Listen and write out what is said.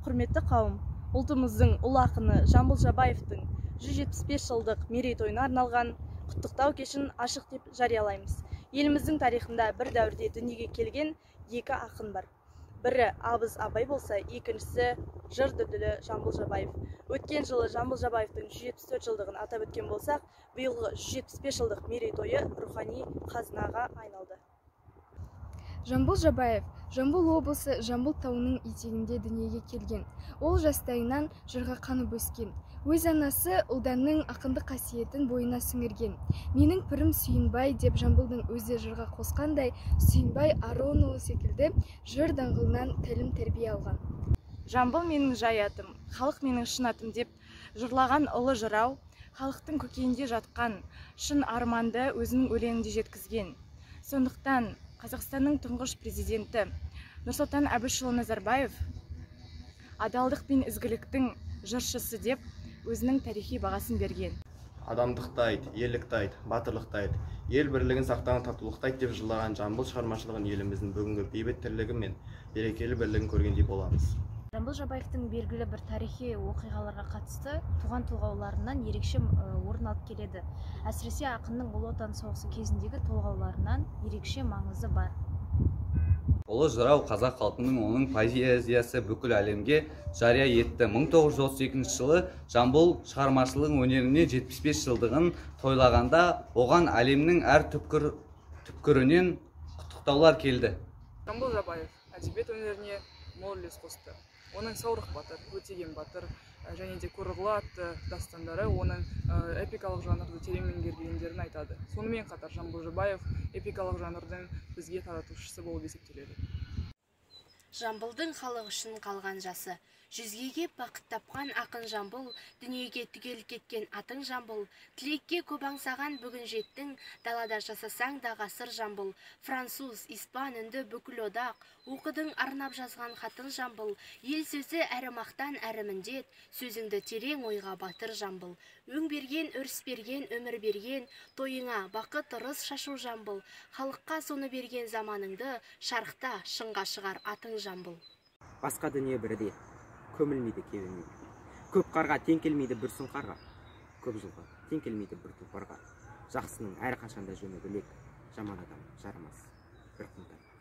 Құрметті қауым, ұлтымыздың ұлы ақыны Жамбыл Жабаевтың 175 жылдық мерейтойына арналған құттықтау кешін ашық деп жариялаймыз. Еліміздің тарихында бір дәуірде дүниеге келген екі ақын бар. Бірі Абыз Абай болса, екіншісі жыр дүлдүлі Жамбыл Жабаев. Өткен жылы Жамбыл Жабаевтың 174 жылдығын атап өткен болсақ, биылғы 175 жылдық мерейтойы рухани қазынаға айналды. Жамбыл Жабаев Жамбыл облысы Жамбыл тауының етегінде дүниеге келген. Ол жастайынан жырға қанып өскен. Өз анасы ұлданның ақындық қасиетін бойына сіңірген. Менің пірім Сүйінбай деп Жамбылдың өзі жырға қосқандай, Сүйінбай Аронұлы секілді жыр даңғылынан тәлім тәрбие алған. Жамбыл менің жай атым, халық менің шын атым деп жырлаған ұлы жырау, халықтың көкейінде жатқан шын арманды өзінің өлеңінде жеткізген. Сондықтан Қазақстанның тұңғыш президенті Нұрсұлтан Әбішұлы Назарбаев адалдық пен ізгіліктің жыршысы деп өзінің тарихи бағасын берген. Адамдықты айт, ерлікті айт, батырлықты айт, ел бірлігін сақтаған татулықты айт деп жырлаған Жамбыл шығармашылығын еліміздің бүгінгі бейбіт тірлігі мен берекелі бірлігін көргендей боламыз. Жамбыл Жабаевтың белгілі бір тарихи оқиғаларға қатысты туған толғауларынан ерекше орын алып келеді. Әсіресе ақынның Ұлы Отан соғысы кезіндегі толғауларынан ерекше маңызы бар. Ұлы жырау қазақ халқының оның поэзиясы бүкіл әлемге жария етті. 1932 жылы Жамбыл шығармашылық өнеріне 75 жылдығын тойлағанда оған әлемнің әр түпкірінен құттықтаулар келді. Жамбыл Жабаев әдебиет өнеріне мол үлес қосты. Оның Саурық батыр, Өтеген батыр және де Көрұғылы атты дастандары оның эпикалық жанрды терең меңгергендерін айтады. Сонымен қатар Жамбыл Жабаев эпикалық жанрдың бізге таратушысы болып есептеледі. Жамбылдың халық үшін қалған жасы. Жүзгеге бақыт тапқан ақын Жамбыл, дүниеге түгел кеткен атың Жамбыл, тілекке көп аңсаған бүгін жеттің, далада жасасаң да ғасыр Жамбыл, француз, испан үнді бүкіл одақ, оқыдың арнап жазған хатың Жамбыл, ел сөзі әрі мақтан әрі міндет, сөзіңді терең ойға батыр Жамбыл, өң берген, өріс берген, өмір берген, тойыңа бақыт ырыс шашу Жамбыл, халыққа соны берген заманыңды, шарықта шыңға шығар атың Жамбыл. Басқа дүние бірде, көмілмейді кебілмейді. Көп қарға тең келмейді бір сұңқарға, көп жылға тең келмейді бір тұлпарға. Жақсының әр қашанда жөні бөлек, жаман адам жарамас бір құнтар.